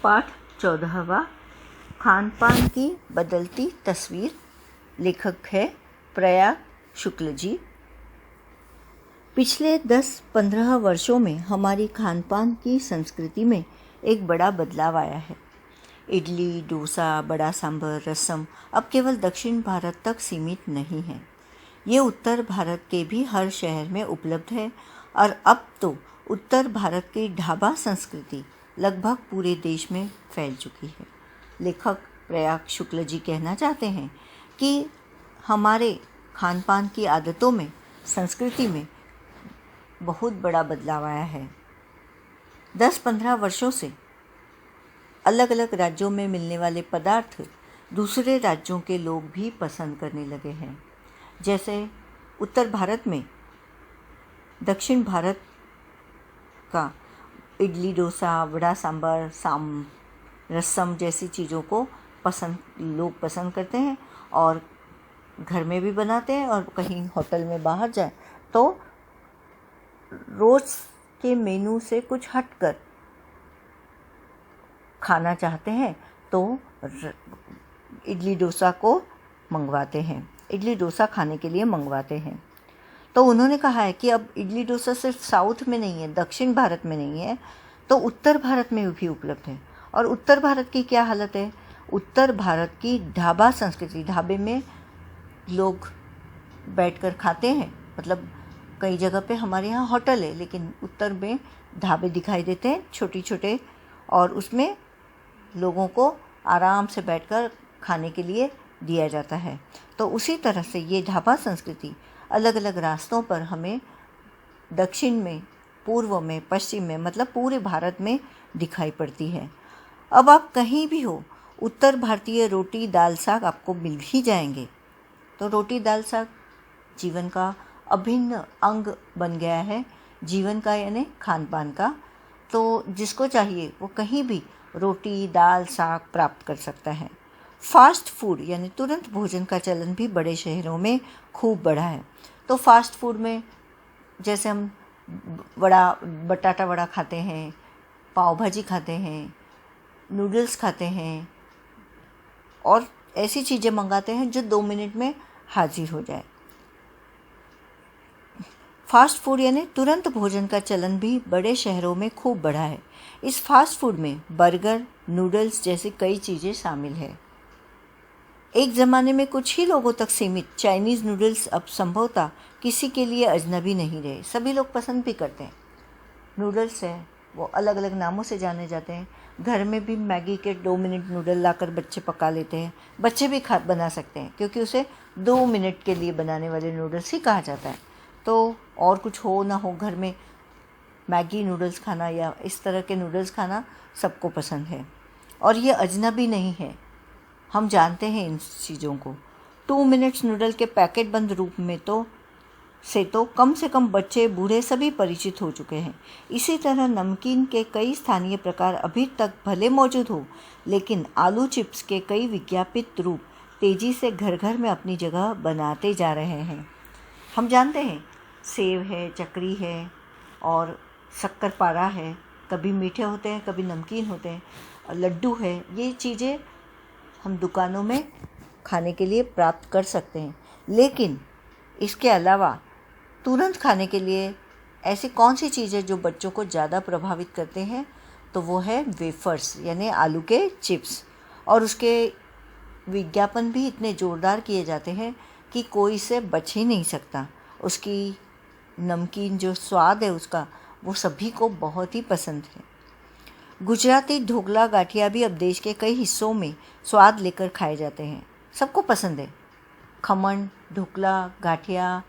पाठ 14वां खान पान की बदलती तस्वीर। लेखक है प्रयाग शुक्ल जी। पिछले 10-15 वर्षों में हमारी खान पान की संस्कृति में एक बड़ा बदलाव आया है। इडली, डोसा, बड़ा सांभर, रसम अब केवल दक्षिण भारत तक सीमित नहीं है। ये उत्तर भारत के भी हर शहर में उपलब्ध है और अब तो उत्तर भारत की ढाबा संस्कृति लगभग पूरे देश में फैल चुकी है। लेखक प्रयाग शुक्ल जी कहना चाहते हैं कि हमारे खान पान की आदतों में, संस्कृति में बहुत बड़ा बदलाव आया है। 10-15 वर्षों से अलग अलग राज्यों में मिलने वाले पदार्थ दूसरे राज्यों के लोग भी पसंद करने लगे हैं। जैसे उत्तर भारत में दक्षिण भारत का इडली, डोसा, बड़ा सांभर, रसम जैसी चीज़ों को लोग पसंद करते हैं और घर में भी बनाते हैं, और कहीं होटल में बाहर जाए तो रोज़ के मेनू से कुछ हटकर खाना चाहते हैं तो इडली डोसा को मंगवाते हैं, इडली डोसा खाने के लिए मंगवाते हैं। तो उन्होंने कहा है कि अब इडली डोसा सिर्फ साउथ में नहीं है, दक्षिण भारत में नहीं है, तो उत्तर भारत में भी उपलब्ध है। और उत्तर भारत की क्या हालत है? उत्तर भारत की ढाबा संस्कृति, ढाबे में लोग बैठकर खाते हैं। मतलब कई जगह पे हमारे यहाँ होटल है, लेकिन उत्तर में ढाबे दिखाई देते हैं छोटे छोटे, और उसमें लोगों को आराम से बैठकर खाने के लिए दिया जाता है। तो उसी तरह से ये ढाबा संस्कृति अलग अलग रास्तों पर हमें दक्षिण में, पूर्व में, पश्चिम में, मतलब पूरे भारत में दिखाई पड़ती है। अब आप कहीं भी हो, उत्तर भारतीय रोटी दाल साग आपको मिल ही जाएंगे। तो रोटी दाल साग जीवन का अभिन्न अंग बन गया है, जीवन का यानी खान पान का। तो जिसको चाहिए वो कहीं भी रोटी दाल साग प्राप्त कर सकता है। फास्ट फूड यानी तुरंत भोजन का चलन भी बड़े शहरों में खूब बढ़ा है। तो फास्ट फूड में जैसे हम बटाटा वड़ा खाते हैं, पाव भाजी खाते हैं, नूडल्स खाते हैं, और ऐसी चीज़ें मंगाते हैं जो 2 मिनट में हाजिर हो जाए। फास्ट फूड यानी तुरंत भोजन का चलन भी बड़े शहरों में खूब बढ़ा है। इस फास्ट फूड में बर्गर, नूडल्स जैसी कई चीज़ें शामिल है। एक ज़माने में कुछ ही लोगों तक सीमित चाइनीज़ नूडल्स अब संभवतः किसी के लिए अजनबी नहीं रहे, सभी लोग पसंद भी करते हैं। नूडल्स हैं वो अलग अलग नामों से जाने जाते हैं। घर में भी मैगी के 2 मिनट नूडल लाकर बच्चे पका लेते हैं। बच्चे भी बना सकते हैं, क्योंकि उसे 2 मिनट के लिए बनाने वाले नूडल्स ही कहा जाता है। तो और कुछ हो ना हो, घर में मैगी नूडल्स खाना या इस तरह के नूडल्स खाना सबको पसंद है, और ये अजनबी नहीं है। हम जानते हैं इन चीज़ों को। 2 मिनट्स नूडल के पैकेट बंद रूप में तो कम से कम बच्चे बूढ़े सभी परिचित हो चुके हैं। इसी तरह नमकीन के कई स्थानीय प्रकार अभी तक भले मौजूद हो, लेकिन आलू चिप्स के कई विज्ञापित रूप तेज़ी से घर घर में अपनी जगह बनाते जा रहे हैं। हम जानते हैं सेव है, चकरी है और शक्करपारा है, कभी मीठे होते हैं कभी नमकीन होते हैं, लड्डू है। ये चीज़ें हम दुकानों में खाने के लिए प्राप्त कर सकते हैं। लेकिन इसके अलावा तुरंत खाने के लिए ऐसी कौन सी चीज़ें जो बच्चों को ज़्यादा प्रभावित करते हैं? तो वो है वेफर्स यानी आलू के चिप्स। और उसके विज्ञापन भी इतने ज़ोरदार किए जाते हैं कि कोई इसे बच ही नहीं सकता। उसकी नमकीन जो स्वाद है उसका, वो सभी को बहुत ही पसंद है। गुजराती ढोकला गाठिया भी अब देश के कई हिस्सों में स्वाद लेकर खाए जाते हैं, सबको पसंद है। खमन, ढोकला, गाठिया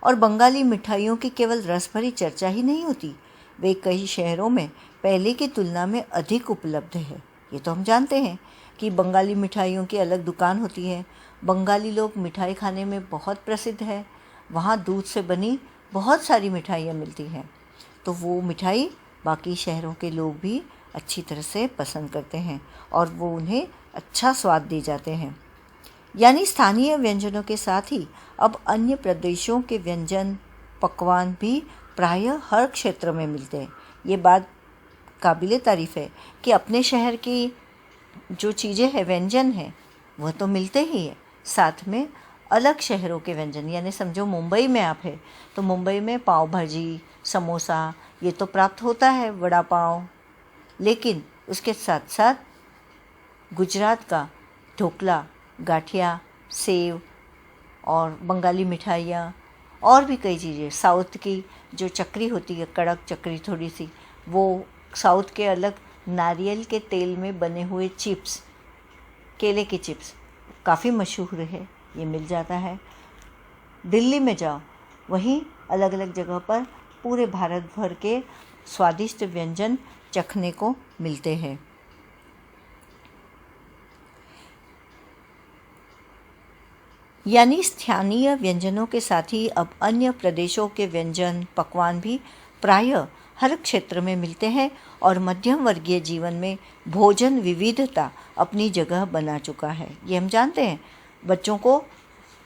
और बंगाली मिठाइयों की केवल रस भरी चर्चा ही नहीं होती, वे कई शहरों में पहले की तुलना में अधिक उपलब्ध है। ये तो हम जानते हैं कि बंगाली मिठाइयों की अलग दुकान होती है। बंगाली लोग मिठाई खाने में बहुत प्रसिद्ध है। वहाँ दूध से बनी बहुत सारी मिठाइयाँ मिलती हैं, तो वो मिठाई बाकी शहरों के लोग भी अच्छी तरह से पसंद करते हैं और वो उन्हें अच्छा स्वाद दे जाते हैं। यानी स्थानीय व्यंजनों के साथ ही अब अन्य प्रदेशों के व्यंजन, पकवान भी प्रायः हर क्षेत्र में मिलते हैं। ये बात काबिले तारीफ़ है कि अपने शहर की जो चीज़ें हैं, व्यंजन हैं, वह तो मिलते ही है, साथ में अलग शहरों के व्यंजन, यानी समझो मुंबई में आप है तो मुंबई में पाव भाजी, समोसा ये तो प्राप्त होता है, वड़ा पाव, लेकिन उसके साथ साथ गुजरात का ढोकला, गाठिया, सेव और बंगाली मिठाइयाँ और भी कई चीज़ें, साउथ की जो चकरी होती है, कड़क चकरी थोड़ी सी, वो साउथ के अलग नारियल के तेल में बने हुए चिप्स, केले के चिप्स काफ़ी मशहूर है, ये मिल जाता है। दिल्ली में जाओ, वहीं अलग अलग जगह पर पूरे भारत भर के स्वादिष्ट व्यंजन चखने को मिलते हैं। यानी स्थानीय व्यंजनों के साथ ही अब अन्य प्रदेशों के व्यंजन पकवान भी प्रायः हर क्षेत्र में मिलते हैं और मध्यम वर्गीय जीवन में भोजन विविधता अपनी जगह बना चुका है। ये हम जानते हैं। बच्चों को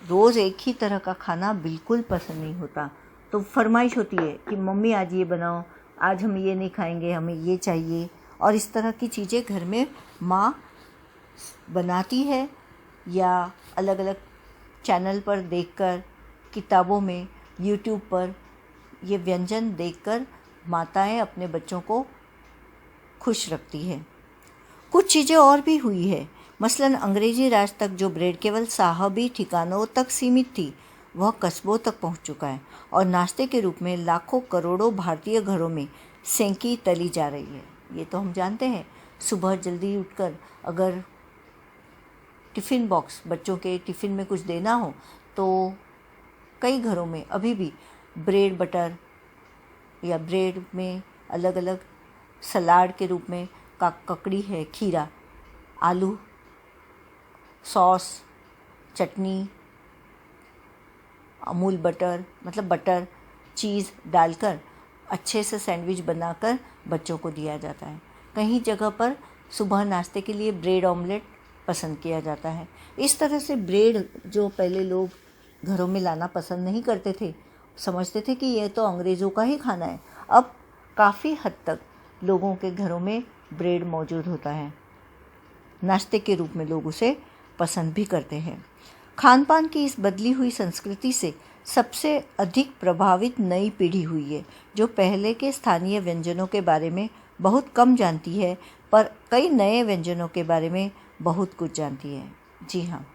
रोज़ एक ही तरह का खाना बिल्कुल पसंद नहीं होता, तो फरमाइश होती है कि मम्मी आज ये बनाओ, आज हम ये नहीं खाएंगे, हमें ये चाहिए। और इस तरह की चीज़ें घर में माँ बनाती है या अलग अलग चैनल पर देखकर, किताबों में, यूट्यूब पर ये व्यंजन देखकर माताएं अपने बच्चों को खुश रखती है। कुछ चीज़ें और भी हुई है, मसलन अंग्रेजी राज तक जो ब्रेड केवल साहबी ठिकानों तक सीमित थी, वह कस्बों तक पहुंच चुका है और नाश्ते के रूप में लाखों करोड़ों भारतीय घरों में सेंकी तली जा रही है। ये तो हम जानते हैं। सुबह जल्दी उठकर अगर टिफ़िन बॉक्स, बच्चों के टिफ़िन में कुछ देना हो तो कई घरों में अभी भी ब्रेड बटर या ब्रेड में अलग अलग सलाद के रूप में ककड़ी है, खीरा, आलू, सॉस, चटनी, अमूल बटर, मतलब बटर, चीज़ डालकर अच्छे से सैंडविच बनाकर बच्चों को दिया जाता है। कहीं जगह पर सुबह नाश्ते के लिए ब्रेड ऑमलेट पसंद किया जाता है। इस तरह से ब्रेड जो पहले लोग घरों में लाना पसंद नहीं करते थे, समझते थे कि यह तो अंग्रेज़ों का ही खाना है, अब काफ़ी हद तक लोगों के घरों में ब्रेड मौजूद होता है। नाश्ते के रूप में लोग उसे पसंद भी करते हैं। खान पान की इस बदली हुई संस्कृति से सबसे अधिक प्रभावित नई पीढ़ी हुई है, जो पहले के स्थानीय व्यंजनों के बारे में बहुत कम जानती है, पर कई नए व्यंजनों के बारे में बहुत कुछ जानती है। जी हाँ,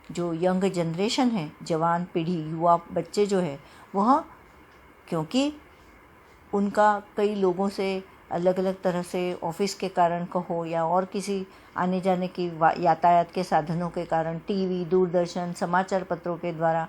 जो यंग जनरेशन है, जवान पीढ़ी, युवा बच्चे जो है, वह क्योंकि उनका कई लोगों से अलग अलग तरह से ऑफिस के कारण कहो या और किसी आने जाने की यातायात के साधनों के कारण, टीवी, दूरदर्शन, समाचार पत्रों के द्वारा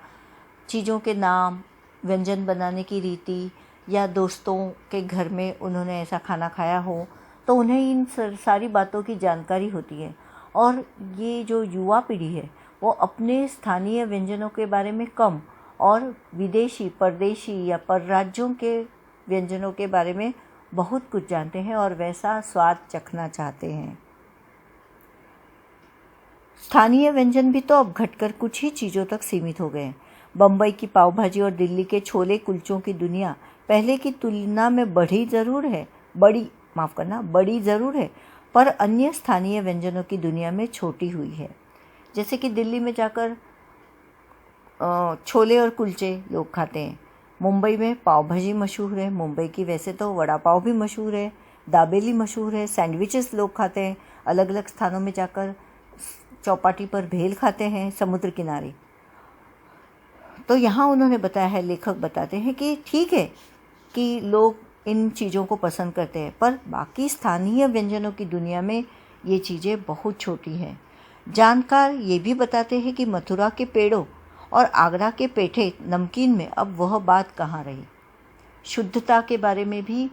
चीज़ों के नाम, व्यंजन बनाने की रीति, या दोस्तों के घर में उन्होंने ऐसा खाना खाया हो तो उन्हें इन सारी बातों की जानकारी होती है। और ये जो युवा पीढ़ी है वो अपने स्थानीय व्यंजनों के बारे में कम और विदेशी, परदेशी या पर राज्यों के व्यंजनों के बारे में बहुत कुछ जानते हैं और वैसा स्वाद चखना चाहते हैं। स्थानीय व्यंजन भी तो अब घटकर कुछ ही चीज़ों तक सीमित हो गए हैं। बम्बई की पाव भाजी और दिल्ली के छोले कुलचों की दुनिया पहले की तुलना में बड़ी ज़रूर है, पर अन्य स्थानीय व्यंजनों की दुनिया में छोटी हुई है। जैसे कि दिल्ली में जाकर छोले और कुलचे लोग खाते हैं। मुंबई में पाव भाजी मशहूर है, मुंबई की वैसे तो वड़ा पाव भी मशहूर है, दाबेली मशहूर है, सैंडविचेस लोग खाते हैं। अलग अलग स्थानों में जाकर चौपाटी पर भेल खाते हैं समुद्र किनारे। तो यहाँ उन्होंने बताया है, लेखक बताते हैं कि ठीक है कि लोग इन चीज़ों को पसंद करते हैं, पर बाकी स्थानीय व्यंजनों की दुनिया में ये चीज़ें बहुत छोटी हैं। जानकार ये भी बताते हैं कि मथुरा के पेड़ों और आगरा के पेठे नमकीन में अब वह बात कहाँ रही। शुद्धता के बारे में भी,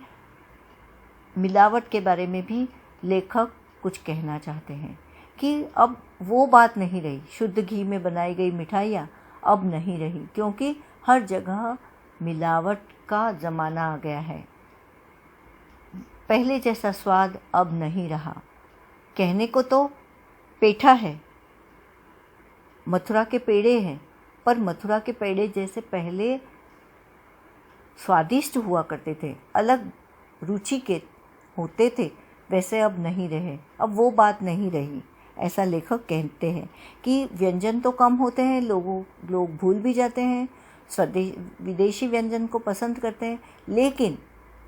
मिलावट के बारे में भी लेखक कुछ कहना चाहते हैं कि अब वो बात नहीं रही। शुद्ध घी में बनाई गई मिठाइयाँ अब नहीं रही, क्योंकि हर जगह मिलावट का ज़माना आ गया है। पहले जैसा स्वाद अब नहीं रहा। कहने को तो पेठा है, मथुरा के पेड़े हैं, पर मथुरा के पेड़े जैसे पहले स्वादिष्ट हुआ करते थे, अलग रुचि के, होते थे वैसे अब नहीं रहे, अब वो बात नहीं रही। ऐसा लेखक कहते हैं कि व्यंजन तो कम होते हैं, लोग भूल भी जाते हैं, विदेशी व्यंजन को पसंद करते हैं, लेकिन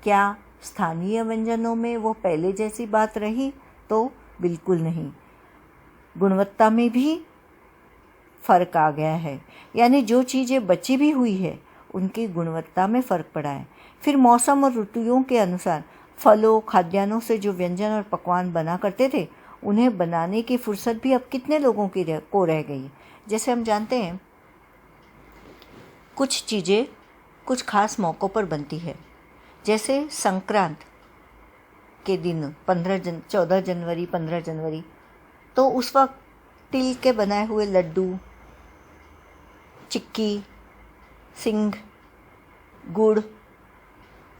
क्या स्थानीय व्यंजनों में वो पहले जैसी बात रही? तो बिल्कुल नहीं। गुणवत्ता में भी फ़र्क आ गया है, यानी जो चीज़ें बची भी हुई है उनकी गुणवत्ता में फ़र्क पड़ा है। फिर मौसम और ऋतुओं के अनुसार फलों खाद्यान्नों से जो व्यंजन और पकवान बना करते थे उन्हें बनाने की फुर्सत भी अब कितने लोगों को रह गई। जैसे हम जानते हैं कुछ चीज़ें कुछ खास मौक़ों पर बनती है, जैसे संक्रांत के दिन 14 जनवरी 15 जनवरी, तो उस वक्त तिल के बनाए हुए लड्डू, चिक्की, सिंघ, गुड़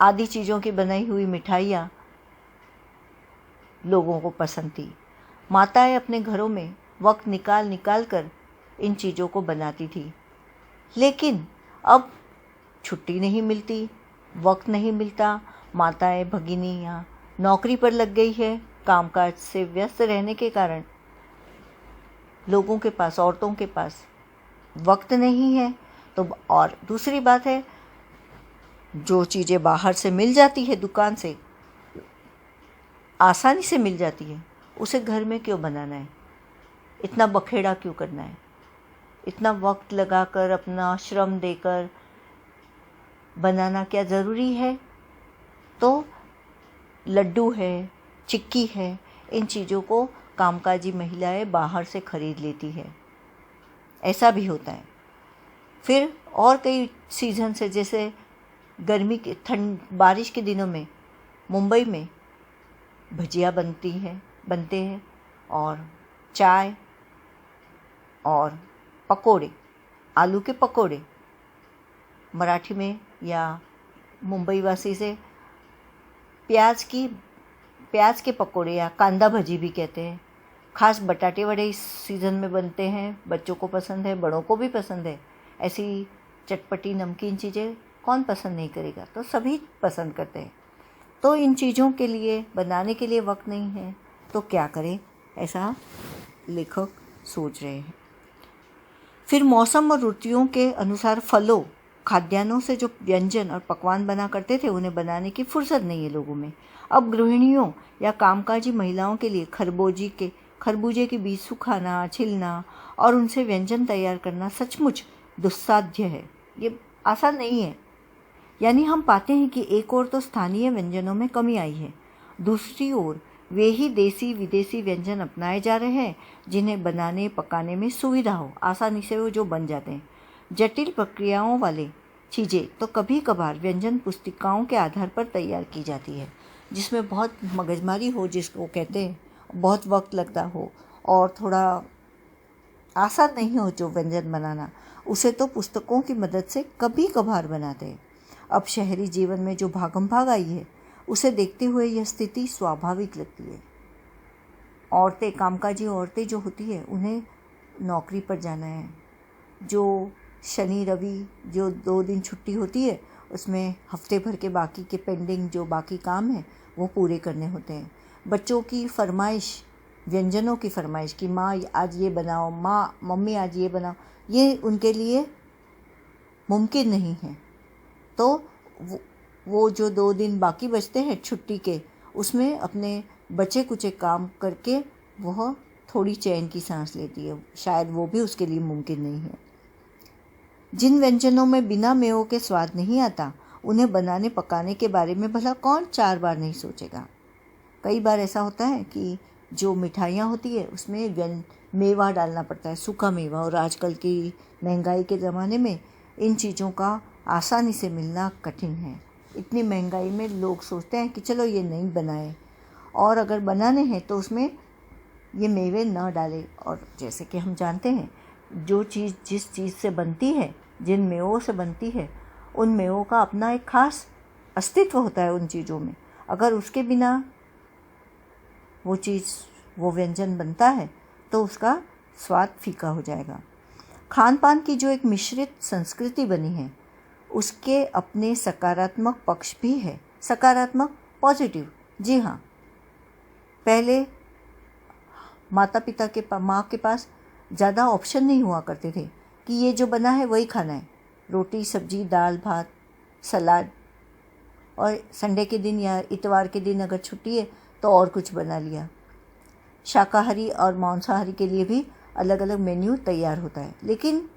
आदि चीज़ों की बनाई हुई मिठाइयाँ लोगों को पसंद थी। माताएं अपने घरों में वक्त निकाल कर इन चीज़ों को बनाती थी, लेकिन अब छुट्टी नहीं मिलती, वक्त नहीं मिलता। माताएं भगिनियाँ नौकरी पर लग गई है, कामकाज से व्यस्त रहने के कारण लोगों के पास, औरतों के पास वक्त नहीं है। तो और दूसरी बात है, जो चीज़ें बाहर से मिल जाती है, दुकान से आसानी से मिल जाती है, उसे घर में क्यों बनाना है? इतना बखेड़ा क्यों करना है? इतना वक्त लगाकर अपना श्रम देकर बनाना क्या ज़रूरी है? तो लड्डू है, चिक्की है, इन चीज़ों को कामकाजी महिलाएं बाहर से खरीद लेती है, ऐसा भी होता है। फिर और कई सीज़न से, जैसे गर्मी के बारिश के दिनों में मुंबई में भजिया बनते हैं और चाय और पकोड़े, आलू के पकोड़े, मराठी में या मुंबई वासी से प्याज के पकोड़े या कांदा भजी भी कहते हैं। खास बटाटे वड़े इस सीज़न में बनते हैं, बच्चों को पसंद है, बड़ों को भी पसंद है। ऐसी चटपटी नमकीन चीज़ें कौन पसंद नहीं करेगा, तो सभी पसंद करते हैं। तो इन चीज़ों के लिए बनाने के लिए वक्त नहीं है, तो क्या करें, ऐसा लेखक सोच रहे हैं। फिर मौसम और ऋतुओं के अनुसार फलों खाद्यान्नों से जो व्यंजन और पकवान बना करते थे उन्हें बनाने की फुर्सत नहीं है लोगों में। अब गृहिणियों या कामकाजी महिलाओं के लिए खरबूजे के बीज सुखाना, छिलना और उनसे व्यंजन तैयार करना सचमुच दुस्साध्य है, ये आसान नहीं है। यानी हम पाते हैं कि एक ओर तो स्थानीय व्यंजनों में कमी आई है, दूसरी ओर वे ही देसी विदेशी व्यंजन अपनाए जा रहे हैं जिन्हें बनाने पकाने में सुविधा हो, आसानी से वो जो बन जाते हैं। जटिल प्रक्रियाओं वाले चीज़ें तो कभी कभार व्यंजन पुस्तिकाओं के आधार पर तैयार की जाती है, जिसमें बहुत मगजमारी हो, जिसको कहते हैं बहुत वक्त लगता हो और थोड़ा आसान नहीं हो जो व्यंजन बनाना, उसे तो पुस्तकों की मदद से कभी कभार बनाते हैं। अब शहरी जीवन में जो भागम भाग आई है उसे देखते हुए यह स्थिति स्वाभाविक लगती है। औरतें, कामकाजी औरतें जो होती है, उन्हें नौकरी पर जाना है, जो शनि रवि जो 2 दिन छुट्टी होती है उसमें हफ्ते भर के बाकी के पेंडिंग जो बाकी काम है वो पूरे करने होते हैं। बच्चों की फरमाइश, व्यंजनों की फरमाइश कि माँ आज ये बनाओ, मम्मी आज ये बनाओ, ये उनके लिए मुमकिन नहीं है। तो वो जो 2 दिन बाकी बचते हैं छुट्टी के, उसमें अपने बचे कुचे काम करके वह थोड़ी चैन की सांस लेती है। शायद वो भी उसके लिए मुमकिन नहीं है। जिन व्यंजनों में बिना मेवों के स्वाद नहीं आता, उन्हें बनाने पकाने के बारे में भला कौन 4 बार नहीं सोचेगा। कई बार ऐसा होता है कि जो मिठाइयाँ होती है उसमें मेवा डालना पड़ता है, सूखा मेवा, और आजकल की महंगाई के ज़माने में इन चीज़ों का आसानी से मिलना कठिन है। इतनी महंगाई में लोग सोचते हैं कि चलो ये नहीं बनाए, और अगर बनाने हैं तो उसमें ये मेवे न डालें। और जैसे कि हम जानते हैं जो चीज़ जिस चीज़ से बनती है, जिन मेवों से बनती है, उन मेवों का अपना एक खास अस्तित्व होता है उन चीज़ों में। अगर उसके बिना वो व्यंजन बनता है तो उसका स्वाद फीका हो जाएगा। खान पान की जो एक मिश्रित संस्कृति बनी है उसके अपने सकारात्मक पक्ष भी है, सकारात्मक, पॉजिटिव, जी हाँ, पहले माँ के पास ज़्यादा ऑप्शन नहीं हुआ करते थे कि ये जो बना है वही खाना है, रोटी सब्जी दाल भात सलाद, और संडे के दिन या इतवार के दिन अगर छुट्टी है तो और कुछ बना लिया। शाकाहारी और मांसाहारी के लिए भी अलग अलग मेन्यू तैयार होता है। लेकिन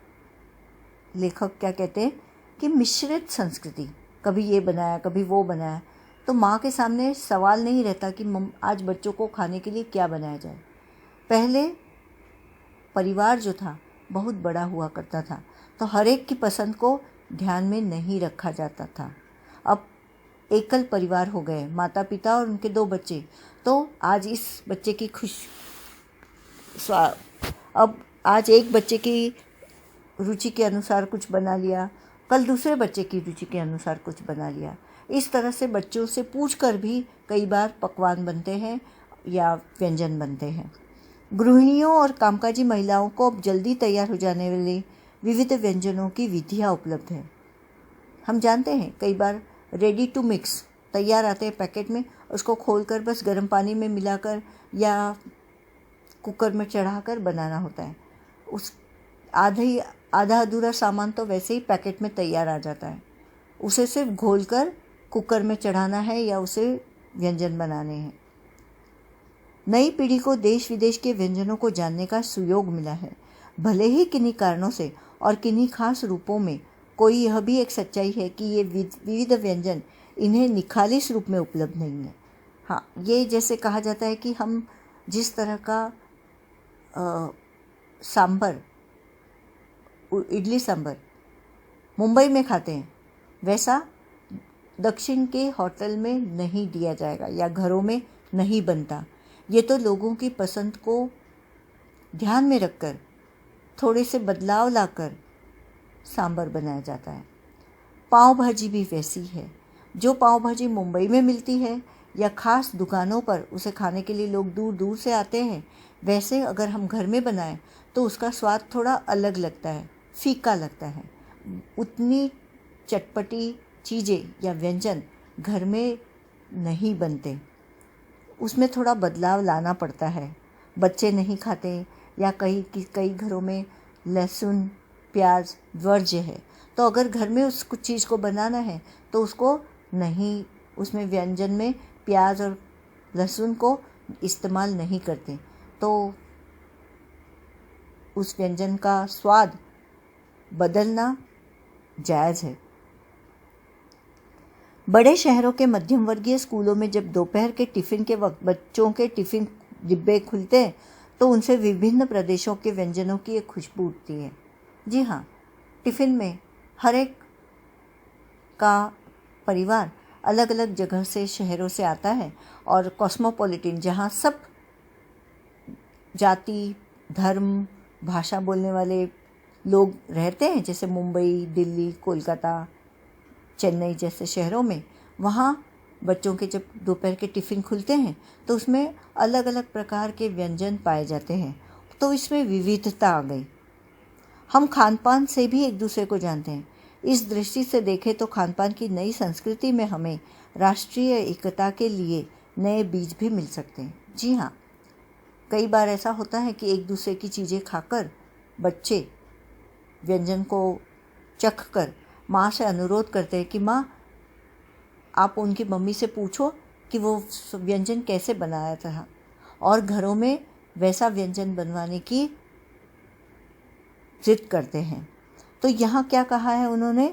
लेखक क्या कहते हैं कि मिश्रित संस्कृति, कभी ये बनाया कभी वो बनाया, तो माँ के सामने सवाल नहीं रहता कि आज बच्चों को खाने के लिए क्या बनाया जाए। पहले परिवार जो था बहुत बड़ा हुआ करता था, तो हर एक की पसंद को ध्यान में नहीं रखा जाता था। अब एकल परिवार हो गए, माता पिता और उनके 2 बच्चे, तो आज इस बच्चे की अब आज एक बच्चे की रुचि के अनुसार कुछ बना लिया, कल दूसरे बच्चे की रुचि के अनुसार कुछ बना लिया। इस तरह से बच्चों से पूछकर भी कई बार पकवान बनते हैं या व्यंजन बनते हैं। गृहिणियों और कामकाजी महिलाओं को अब जल्दी तैयार हो जाने वाले विविध व्यंजनों की विधियाँ उपलब्ध हैं। हम जानते हैं कई बार रेडी टू मिक्स तैयार आते हैं पैकेट में, उसको खोलकर बस गर्म पानी में मिलाकर या कुकर में चढ़ाकर बनाना होता है। उस आधा अधूरा सामान तो वैसे ही पैकेट में तैयार आ जाता है, उसे सिर्फ घोलकर कुकर में चढ़ाना है या उसे व्यंजन बनाने हैं। नई पीढ़ी को देश विदेश के व्यंजनों को जानने का सुयोग मिला है, भले ही किन्हीं कारणों से और किन्हीं खास रूपों में। कोई यह भी एक सच्चाई है कि ये विविध व्यंजन इन्हें निखालिस रूप में उपलब्ध नहीं है। हाँ, ये जैसे कहा जाता है कि हम जिस तरह का सांभर, इडली सांभर मुंबई में खाते हैं, वैसा दक्षिण के होटल में नहीं दिया जाएगा या घरों में नहीं बनता। ये तो लोगों की पसंद को ध्यान में रखकर थोड़े से बदलाव लाकर सांभर बनाया जाता है। पाव भाजी भी वैसी है। जो पाव भाजी मुंबई में मिलती है या ख़ास दुकानों पर उसे खाने के लिए लोग दूर दूर से आते हैं, वैसे अगर हम घर में बनाएं तो उसका स्वाद थोड़ा अलग लगता है, फीका लगता है। उतनी चटपटी चीज़ें या व्यंजन घर में नहीं बनते, उसमें थोड़ा बदलाव लाना पड़ता है। बच्चे नहीं खाते या कई घरों में लहसुन प्याज वर्ज्य है, तो अगर घर में उस कुछ चीज़ को बनाना है तो उसमें व्यंजन में प्याज और लहसुन को इस्तेमाल नहीं करते, तो उस व्यंजन का स्वाद बदलना जायज़ है। बड़े शहरों के मध्यम वर्गीय स्कूलों में जब दोपहर के टिफ़िन के वक्त बच्चों के टिफ़िन डिब्बे खुलते हैं तो उनसे विभिन्न प्रदेशों के व्यंजनों की एक खुशबू उठती है। जी हाँ, टिफ़िन में हर एक का परिवार अलग अलग जगह से, शहरों से आता है, और कॉस्मोपॉलिटन, जहाँ सब जाति धर्म भाषा बोलने वाले लोग रहते हैं, जैसे मुंबई दिल्ली कोलकाता चेन्नई जैसे शहरों में, वहाँ बच्चों के जब दोपहर के टिफ़िन खुलते हैं तो उसमें अलग अलग प्रकार के व्यंजन पाए जाते हैं, तो इसमें विविधता आ गई। हम खान पान से भी एक दूसरे को जानते हैं। इस दृष्टि से देखें तो खान पान की नई संस्कृति में हमें राष्ट्रीय एकता के लिए नए बीज भी मिल सकते हैं। जी हाँ, कई बार ऐसा होता है कि एक दूसरे की चीज़ें खाकर बच्चे व्यंजन को चख कर माँ से अनुरोध करते हैं कि माँ, आप उनकी मम्मी से पूछो कि वो व्यंजन कैसे बनाया था, और घरों में वैसा व्यंजन बनवाने की जिद करते हैं। तो यहाँ क्या कहा है उन्होंने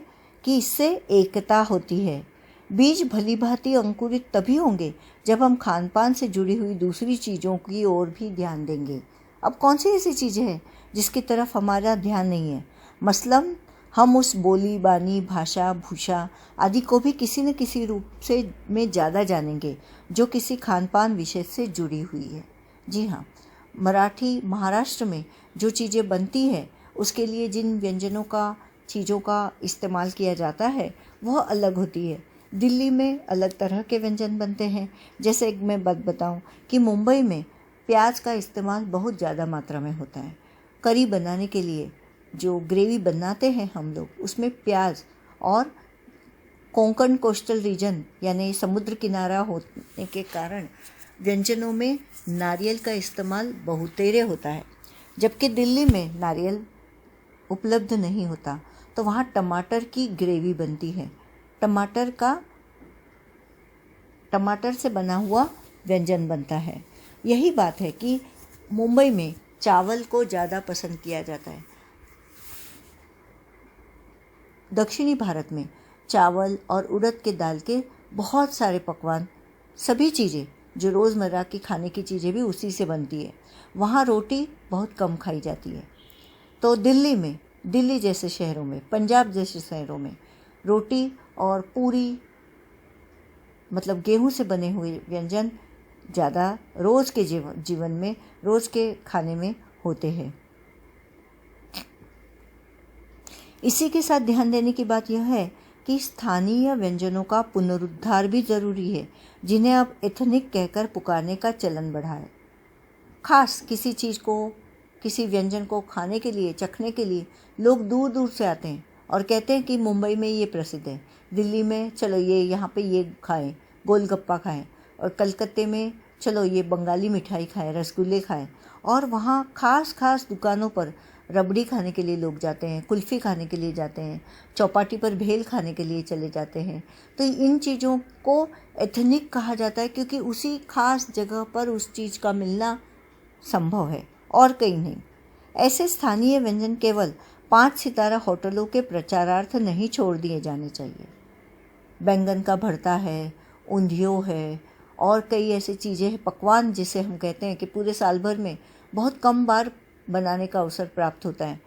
कि इससे एकता होती है। बीज भली भांति अंकुरित तभी होंगे जब हम खान पान से जुड़ी हुई दूसरी चीज़ों की ओर भी ध्यान देंगे। अब कौन सी ऐसी चीज़ें हैं जिसकी तरफ हमारा ध्यान नहीं है? मसलन हम उस बोली बानी भाषा भूषा आदि को भी किसी न किसी रूप से में ज़्यादा जानेंगे जो किसी खान पान विषय से जुड़ी हुई है। जी हाँ, महाराष्ट्र में जो चीज़ें बनती है उसके लिए जिन व्यंजनों का चीज़ों का इस्तेमाल किया जाता है वह अलग होती है। दिल्ली में अलग तरह के व्यंजन बनते हैं। जैसे एक मैं बात बताऊं कि मुंबई में प्याज का इस्तेमाल बहुत ज़्यादा मात्रा में होता है। करी बनाने के लिए जो ग्रेवी बनाते हैं हम लोग, उसमें प्याज और कोंकण कोस्टल रीजन यानी समुद्र किनारा होने के कारण व्यंजनों में नारियल का इस्तेमाल बहुतेरे होता है। जबकि दिल्ली में नारियल उपलब्ध नहीं होता, तो वहाँ टमाटर की ग्रेवी बनती है। टमाटर से बना हुआ व्यंजन बनता है। यही बात है कि मुंबई में चावल को ज़्यादा पसंद किया जाता है। दक्षिणी भारत में चावल और उड़द के दाल के बहुत सारे पकवान, सभी चीज़ें जो रोज़मर्रा की खाने की चीज़ें भी उसी से बनती है। वहाँ रोटी बहुत कम खाई जाती है। तो दिल्ली जैसे शहरों में, पंजाब जैसे शहरों में रोटी और पूरी मतलब गेहूं से बने हुए व्यंजन ज़्यादा रोज़ के जीवन में, रोज़ के खाने में होते हैं। इसी के साथ ध्यान देने की बात यह है कि स्थानीय व्यंजनों का पुनरुद्धार भी ज़रूरी है, जिन्हें अब एथनिक कहकर पुकारने का चलन बढ़ा है। खास किसी व्यंजन को खाने के लिए, चखने के लिए लोग दूर दूर से आते हैं और कहते हैं कि मुंबई में ये प्रसिद्ध है, दिल्ली में चलो यहाँ पे ये खाएं, गोलगप्पा खाएं, और कलकत्ते में चलो ये बंगाली मिठाई खाएं, रसगुल्ले खाएं। और वहाँ खास दुकानों पर रबड़ी खाने के लिए लोग जाते हैं, कुल्फ़ी खाने के लिए जाते हैं, चौपाटी पर भेल खाने के लिए चले जाते हैं। तो इन चीज़ों को एथनिक कहा जाता है, क्योंकि उसी खास जगह पर उस चीज़ का मिलना संभव है और कहीं नहीं। ऐसे स्थानीय व्यंजन केवल 5 सितारा होटलों के प्रचारार्थ नहीं छोड़ दिए जाने चाहिए। बैंगन का भरता है, ऊंधियो है और कई ऐसी चीज़ें हैं, पकवान जिसे हम कहते हैं कि पूरे साल भर में बहुत कम बार बनाने का अवसर प्राप्त होता है।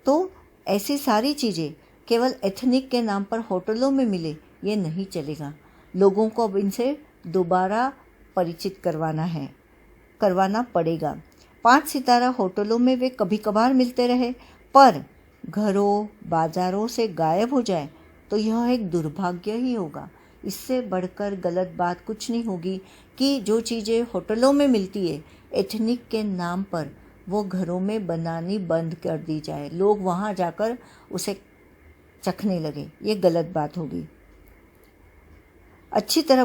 तो ऐसी सारी चीज़ें केवल एथनिक के नाम पर होटलों में मिले, ये नहीं चलेगा। लोगों को अब इनसे दोबारा परिचित करवाना पड़ेगा। 5 सितारा होटलों में वे कभी कभार मिलते रहे, पर घरों बाज़ारों से गायब हो जाए तो यह एक दुर्भाग्य ही होगा। इससे बढ़कर गलत बात कुछ नहीं होगी कि जो चीज़ें होटलों में मिलती है एथनिक के नाम पर, वो घरों में बनानी बंद कर दी जाए, लोग वहाँ जाकर उसे चखने लगे। ये गलत बात होगी। अच्छी तरह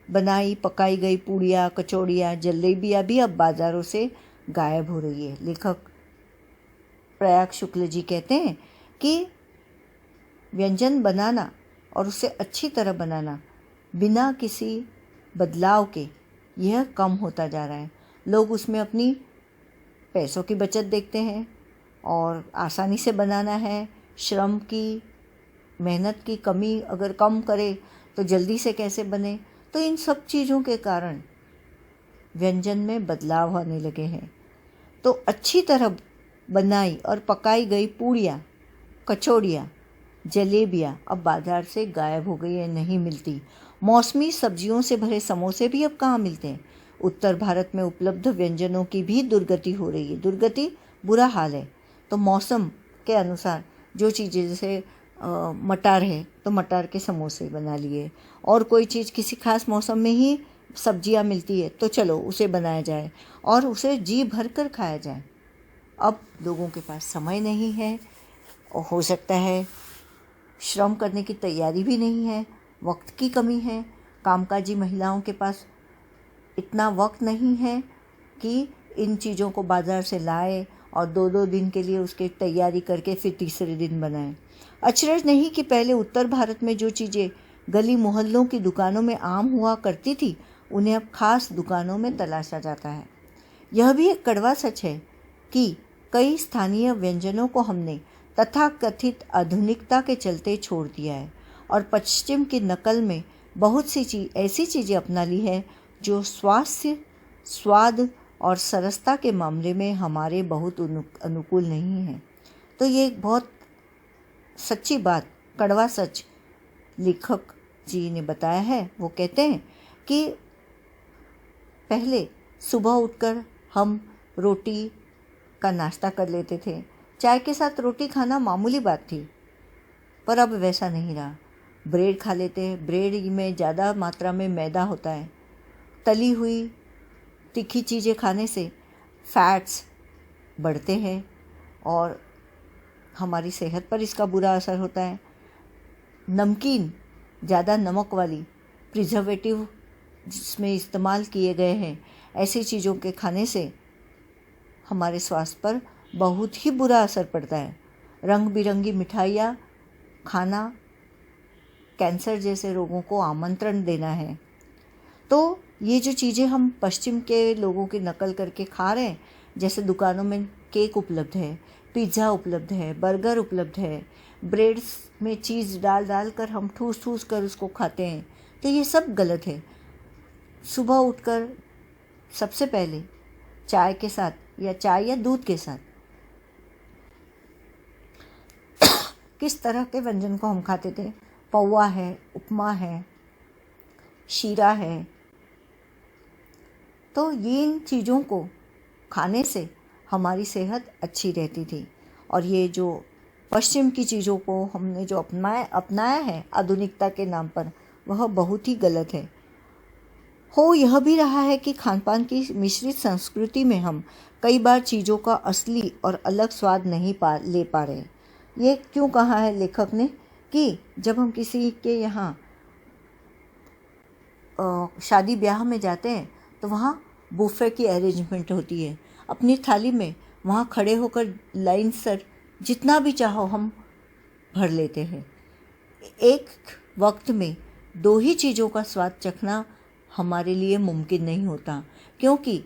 बनाई पकाई गई पूड़ियाँ, कचौड़ियाँ, जलेबियाँ भी अब बाज़ारों से गायब हो रही है। लेखक प्रयाग शुक्ल जी कहते हैं कि व्यंजन बनाना और उसे अच्छी तरह बनाना बिना किसी बदलाव के यह कम होता जा रहा है। लोग उसमें अपनी पैसों की बचत देखते हैं और आसानी से बनाना है, श्रम की, मेहनत की कमी अगर कम करे तो जल्दी से कैसे बने। तो इन सब चीज़ों के कारण व्यंजन में बदलाव आने लगे हैं। तो अच्छी तरह बनाई और पकाई गई पूड़ियाँ, कचौड़ियाँ, जलेबियाँ अब बाज़ार से गायब हो गई है, नहीं मिलती। मौसमी सब्जियों से भरे समोसे भी अब कहाँ मिलते हैं। उत्तर भारत में उपलब्ध व्यंजनों की भी दुर्गति हो रही है। दुर्गति बुरा हाल है। तो मौसम के अनुसार जो चीज़ें, जैसे मटर है तो मटर के समोसे बना लिए, और कोई चीज़ किसी खास मौसम में ही सब्जियां मिलती है तो चलो उसे बनाया जाए और उसे जी भर कर खाया जाए। अब लोगों के पास समय नहीं है, और हो सकता है श्रम करने की तैयारी भी नहीं है, वक्त की कमी है। कामकाजी महिलाओं के पास इतना वक्त नहीं है कि इन चीज़ों को बाज़ार से लाए और 2-2 दिन के लिए उसकी तैयारी करके फिर तीसरे दिन बनाएं। अचरज नहीं कि पहले उत्तर भारत में जो चीज़ें गली मोहल्लों की दुकानों में आम हुआ करती थी, उन्हें अब खास दुकानों में तलाशा जाता है। यह भी एक कड़वा सच है कि कई स्थानीय व्यंजनों को हमने तथाकथित आधुनिकता के चलते छोड़ दिया है और पश्चिम की नकल में बहुत सी ऐसी चीज़ें अपना ली है जो स्वास्थ्य, स्वाद और सरसता के मामले में हमारे बहुत अनुकूल नहीं है। तो ये एक बहुत सच्ची बात, कड़वा सच लेखक जी ने बताया है। वो कहते हैं कि पहले सुबह उठकर हम रोटी का नाश्ता कर लेते थे, चाय के साथ रोटी खाना मामूली बात थी, पर अब वैसा नहीं रहा। ब्रेड खा लेते हैं, ब्रेड में ज़्यादा मात्रा में मैदा होता है। तली हुई तीखी चीज़ें खाने से फैट्स बढ़ते हैं और हमारी सेहत पर इसका बुरा असर होता है। नमकीन, ज़्यादा नमक वाली, प्रिजर्वेटिव जिसमें इस्तेमाल किए गए हैं, ऐसी चीज़ों के खाने से हमारे स्वास्थ्य पर बहुत ही बुरा असर पड़ता है। रंग बिरंगी मिठाइयाँ खाना कैंसर जैसे रोगों को आमंत्रण देना है। तो ये जो चीज़ें हम पश्चिम के लोगों की नकल करके खा रहे हैं, जैसे दुकानों में केक उपलब्ध है, पिज़्ज़ा उपलब्ध है, बर्गर उपलब्ध है, ब्रेड्स में चीज़ डाल डाल कर हम ठूस ठूस कर उसको खाते हैं, तो ये सब गलत है। सुबह उठकर सबसे पहले चाय के साथ या चाय या दूध के साथ किस तरह के व्यंजन को हम खाते थे? पौवा है, उपमा है, शीरा है। तो ये इन चीज़ों को खाने से हमारी सेहत अच्छी रहती थी। और ये जो पश्चिम की चीज़ों को हमने जो अपनाया है आधुनिकता के नाम पर, वह बहुत ही गलत है। हो यह भी रहा है कि खान पान की मिश्रित संस्कृति में हम कई बार चीज़ों का असली और अलग स्वाद नहीं ले पा रहे। ये क्यों कहा है लेखक ने कि जब हम किसी के यहाँ शादी ब्याह में जाते हैं तो वहाँ बुफे की अरेंजमेंट होती है। अपनी थाली में वहाँ खड़े होकर लाइन सर जितना भी चाहो हम भर लेते हैं। एक वक्त में दो ही चीज़ों का स्वाद चखना हमारे लिए मुमकिन नहीं होता, क्योंकि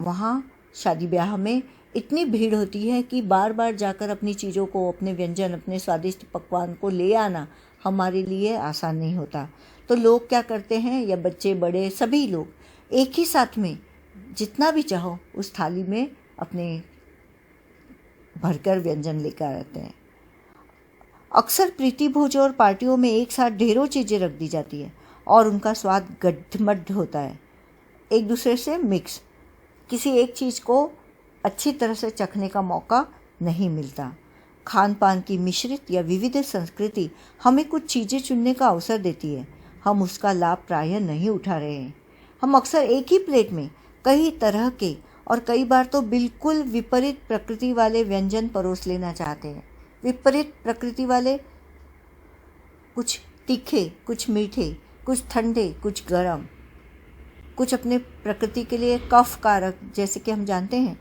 वहाँ शादी ब्याह में इतनी भीड़ होती है कि बार बार जाकर अपनी चीज़ों को, अपने व्यंजन, अपने स्वादिष्ट पकवान को ले आना हमारे लिए आसान नहीं होता। तो लोग क्या करते हैं, या बच्चे बड़े सभी लोग एक ही साथ में जितना भी चाहो उस थाली में अपने भरकर व्यंजन लेकर आते हैं। अक्सर प्रीति भोज और पार्टियों में एक साथ ढेरों चीज़ें रख दी जाती है और उनका स्वाद गड्ढमड्ढ होता है, एक दूसरे से मिक्स। किसी एक चीज़ को अच्छी तरह से चखने का मौका नहीं मिलता। खान पान की मिश्रित या विविध संस्कृति हमें कुछ चीज़ें चुनने का अवसर देती है। हम उसका लाभ प्रायः नहीं उठा रहे हैं। हम अक्सर एक ही प्लेट में कई तरह के और कई बार तो बिल्कुल विपरीत प्रकृति वाले व्यंजन परोस लेना चाहते हैं। विपरीत प्रकृति वाले, कुछ तीखे, कुछ मीठे, कुछ ठंडे, कुछ गर्म, कुछ अपने प्रकृति के लिए कफ कारक। जैसे कि हम जानते हैं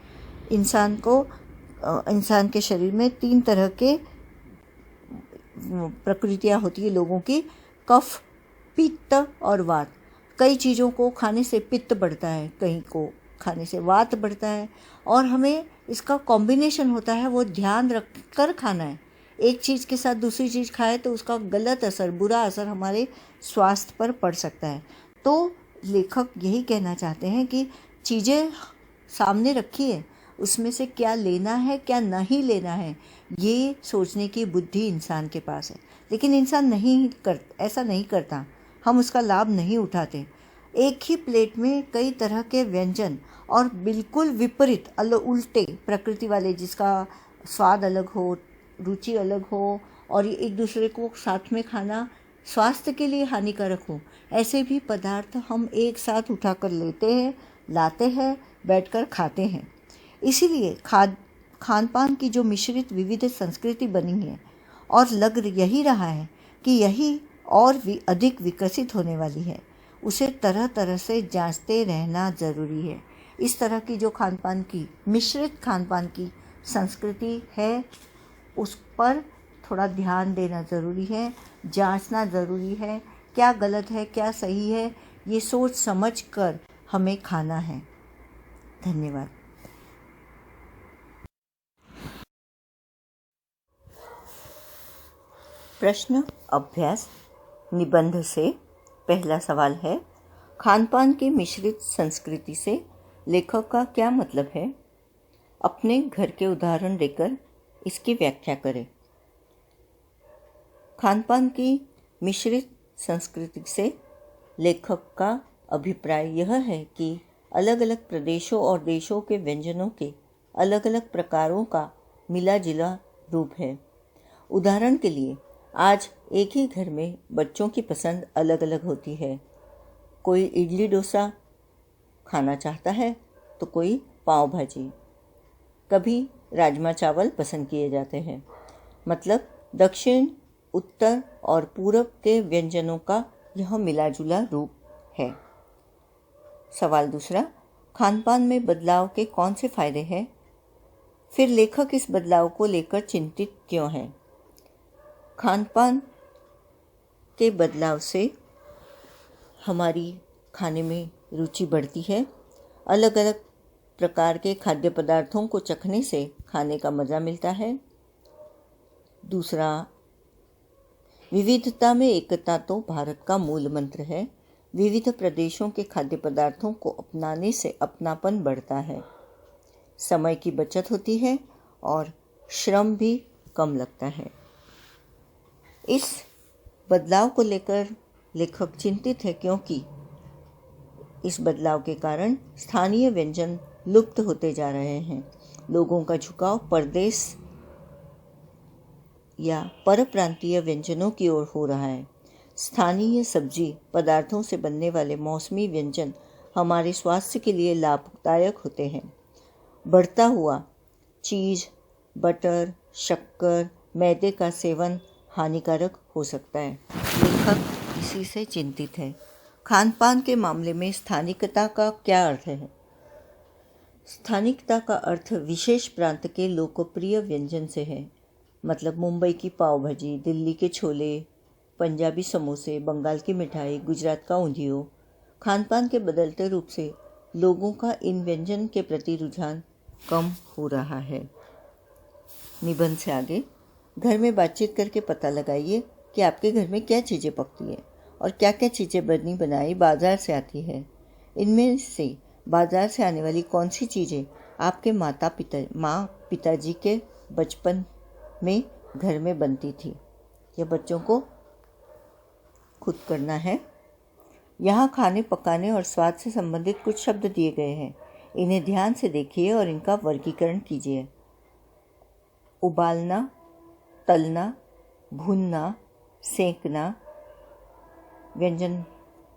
इंसान के शरीर में 3 तरह के प्रकृतियाँ होती है लोगों की, कफ, पित्त और वात। कई चीज़ों को खाने से पित्त बढ़ता है, कहीं को खाने से वात बढ़ता है, और हमें इसका कॉम्बिनेशन होता है, वो ध्यान रख कर खाना है। एक चीज़ के साथ दूसरी चीज़ खाए तो उसका गलत असर, बुरा असर हमारे स्वास्थ्य पर पड़ सकता है। तो लेखक यही कहना चाहते हैं कि चीज़ें सामने रखी है, उसमें से क्या लेना है क्या नहीं लेना है, ये सोचने की बुद्धि इंसान के पास है। लेकिन इंसान ऐसा नहीं करता, हम उसका लाभ नहीं उठाते। एक ही प्लेट में कई तरह के व्यंजन और बिल्कुल विपरीत उल्टे प्रकृति वाले, जिसका स्वाद अलग हो, रुचि अलग हो, और एक दूसरे को साथ में खाना स्वास्थ्य के लिए हानिकारक हो, ऐसे भी पदार्थ हम एक साथ उठाकर लाते हैं, बैठकर खाते हैं। इसीलिए खान पान की जो मिश्रित विविध संस्कृति बनी है, और लग यही रहा है कि यही और भी अधिक विकसित होने वाली है, उसे तरह तरह से जांचते रहना ज़रूरी है। इस तरह की जो मिश्रित खान पान की संस्कृति है, उस पर थोड़ा ध्यान देना ज़रूरी है, जांचना ज़रूरी है, क्या गलत है क्या सही है, ये सोच समझ कर हमें खाना है। धन्यवाद। प्रश्न अभ्यास निबंध से पहला सवाल है, खान पान की मिश्रित संस्कृति से लेखक का क्या मतलब है? अपने घर के उदाहरण देकर इसकी व्याख्या करें। खान पान की मिश्रित संस्कृति से लेखक का अभिप्राय यह है कि अलग अलग प्रदेशों और देशों के व्यंजनों के अलग अलग प्रकारों का मिला जुला रूप है। उदाहरण के लिए, आज एक ही घर में बच्चों की पसंद अलग अलग होती है। कोई इडली डोसा खाना चाहता है तो कोई पाव भाजी, कभी राजमा चावल पसंद किए जाते हैं। मतलब दक्षिण उत्तर और पूरब के व्यंजनों का यह मिला-जुला रूप है। सवाल दूसरा, खानपान में बदलाव के कौन से फायदे हैं? फिर लेखक इस बदलाव को लेकर चिंतित क्यों है? खानपान के बदलाव से हमारी खाने में रुचि बढ़ती है। अलग अलग प्रकार के खाद्य पदार्थों को चखने से खाने का मज़ा मिलता है। दूसरा, विविधता में एकता तो भारत का मूल मंत्र है। विविध प्रदेशों के खाद्य पदार्थों को अपनाने से अपनापन बढ़ता है, समय की बचत होती है और श्रम भी कम लगता है। इस बदलाव को लेकर लेखक चिंतित है क्योंकि इस बदलाव के कारण स्थानीय व्यंजन लुप्त होते जा रहे हैं। लोगों का झुकाव परदेश या परप्रांतीय व्यंजनों की ओर हो रहा है। स्थानीय सब्जी पदार्थों से बनने वाले मौसमी व्यंजन हमारे स्वास्थ्य के लिए लाभदायक होते हैं। बढ़ता हुआ चीज़, बटर, शक्कर, मैदे का सेवन हानिकारक हो सकता है। लेखक इसी से चिंतित है। खानपान के मामले में स्थानिकता का क्या अर्थ है? स्थानिकता का अर्थ विशेष प्रांत के लोकप्रिय व्यंजन से है। मतलब मुंबई की पाव भाजी, दिल्ली के छोले, पंजाबी समोसे, बंगाल की मिठाई, गुजरात का ऊंधियो। खानपान के बदलते रूप से लोगों का इन व्यंजन के प्रति रुझान कम हो रहा है। निबंध से आगे, घर में बातचीत करके पता लगाइए कि आपके घर में क्या चीज़ें पकती है और क्या क्या चीज़ें बनी बनाई बाज़ार से आती है। इनमें से बाज़ार से आने वाली कौन सी चीज़ें आपके माँ पिताजी के बचपन में घर में बनती थी? यह बच्चों को खुद करना है। यहाँ खाने पकाने और स्वाद से संबंधित कुछ शब्द दिए गए हैं। इन्हें ध्यान से देखिए और इनका वर्गीकरण कीजिए। उबालना, तलना, भूनना, सेंकना। व्यंजन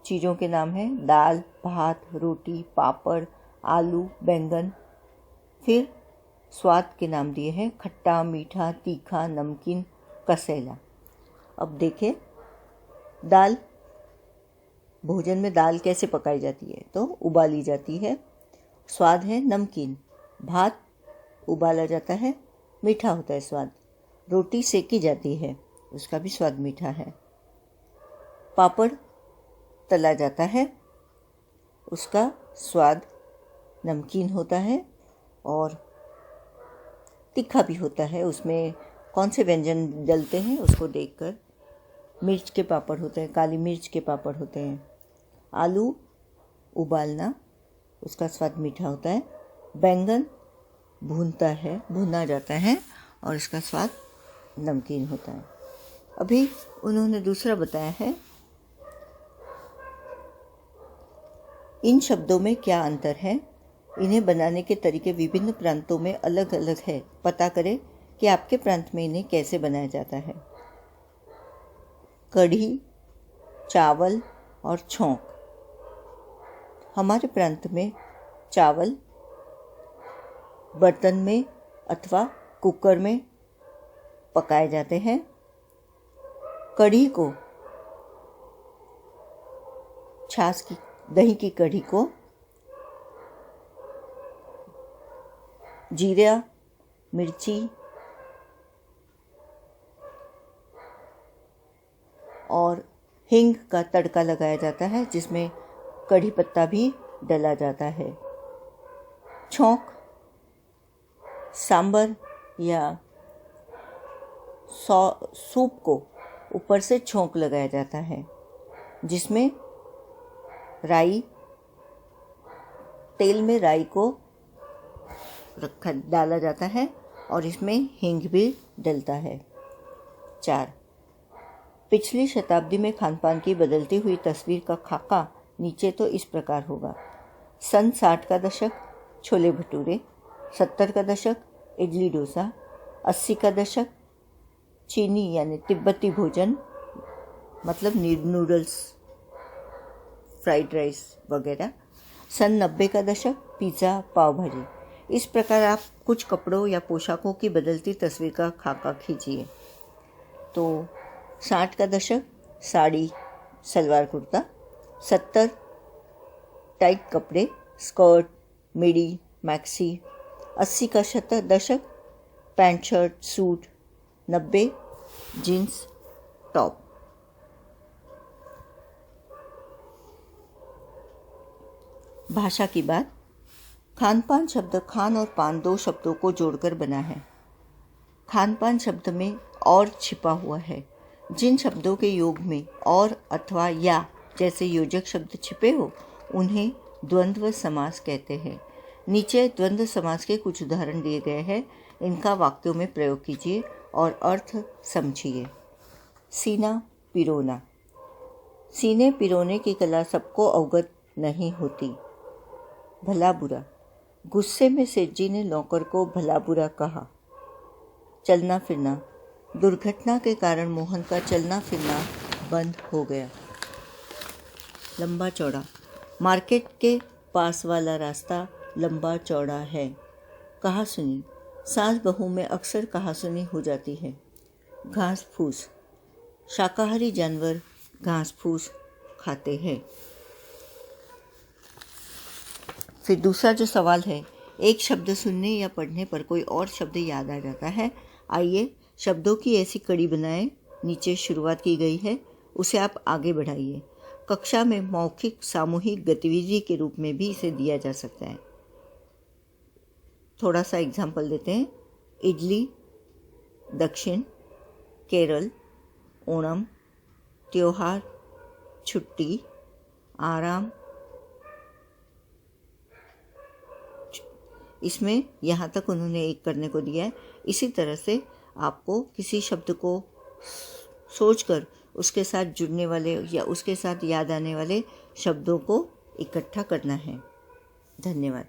चीज़ों के नाम हैं दाल, भात, रोटी, पापड़, आलू, बैंगन। फिर स्वाद के नाम दिए हैं खट्टा, मीठा, तीखा, नमकीन, कसेला। अब देखें, दाल, भोजन में दाल कैसे पकाई जाती है? तो उबाली जाती है। स्वाद है नमकीन। भात उबाला जाता है, मीठा होता है स्वाद। रोटी सेकी जाती है, उसका भी स्वाद मीठा है। पापड़ तला जाता है, उसका स्वाद नमकीन होता है और तीखा भी होता है। उसमें कौन से व्यंजन डलते हैं उसको देखकर मिर्च के पापड़ होते हैं, काली मिर्च के पापड़ होते हैं। आलू उबालना, उसका स्वाद मीठा होता है। बैंगन भुना जाता है और इसका स्वाद नमकीन होता है। अभी उन्होंने दूसरा बताया है, इन शब्दों में क्या अंतर है? इन्हें बनाने के तरीके विभिन्न प्रांतों में अलग अलग है। पता करें कि आपके प्रांत में इन्हें कैसे बनाया जाता है। कढ़ी, चावल और छौंक। हमारे प्रांत में चावल बर्तन में अथवा कुकर में पकाए जाते हैं। कढ़ी को दही की कढ़ी को जीरा, मिर्ची और हींग का तड़का लगाया जाता है, जिसमें कढ़ी पत्ता भी डला जाता है। छौंक सांबर या सूप को ऊपर से छौंक लगाया जाता है, जिसमें तेल में राई को डाला जाता है और इसमें हींग भी डलता है। 4. पिछली शताब्दी में खानपान की बदलती हुई तस्वीर का खाका नीचे तो इस प्रकार होगा। सन 60 का दशक छोले भटूरे, 70 का दशक इडली डोसा, 80 का दशक चीनी यानी तिब्बती भोजन मतलब नूडल्स, फ्राइड राइस वगैरह, सन 90 का दशक पिज़्ज़ा, पाव भाजी। इस प्रकार आप कुछ कपड़ों या पोशाकों की बदलती तस्वीर का खाका खींचिए। तो 60 का दशक, साड़ी सलवार कुर्ता। 70 टाइट कपड़े, स्कर्ट, मिडी, मैक्सी। 80 का दशक, pant shirt suit. 90 jeans top. भाषा की बात। खान पान शब्द खान और पान दो शब्दों को जोड़कर बना है। खान पान शब्द में और छिपा हुआ है। जिन शब्दों के योग में और अथवा या जैसे योजक शब्द छिपे हो उन्हें द्वंद्व समास कहते हैं। नीचे द्वंद्व समास के कुछ उदाहरण दिए गए हैं, इनका वाक्यों में प्रयोग कीजिए और अर्थ समझिए। सीना पिरोना। सीने पिरोने की कला सबको अवगत नहीं होती। भला बुरा। गुस्से में सेठ जी ने नौकर को भला बुरा कहा। चलना फिरना। दुर्घटना के कारण मोहन का चलना फिरना बंद हो गया। लंबा चौड़ा। मार्केट के पास वाला रास्ता लंबा चौड़ा है। कहा सुनी। सास बहू में अक्सर कहा सुनी हो जाती है। घास फूस। शाकाहारी जानवर घास फूस खाते हैं। फिर दूसरा जो सवाल है, एक शब्द सुनने या पढ़ने पर कोई और शब्द याद आ जाता है। आइए शब्दों की ऐसी कड़ी बनाएं। नीचे शुरुआत की गई है, उसे आप आगे बढ़ाइए। कक्षा में मौखिक सामूहिक गतिविधि के रूप में भी इसे दिया जा सकता है। थोड़ा सा एग्जाम्पल देते हैं। इडली, दक्षिण, केरल, ओणम, त्योहार, छुट्टी, आराम। इसमें यहाँ तक उन्होंने एक करने को दिया है। इसी तरह से आपको किसी शब्द को सोचकर उसके साथ जुड़ने वाले या उसके साथ याद आने वाले शब्दों को इकट्ठा करना है। धन्यवाद।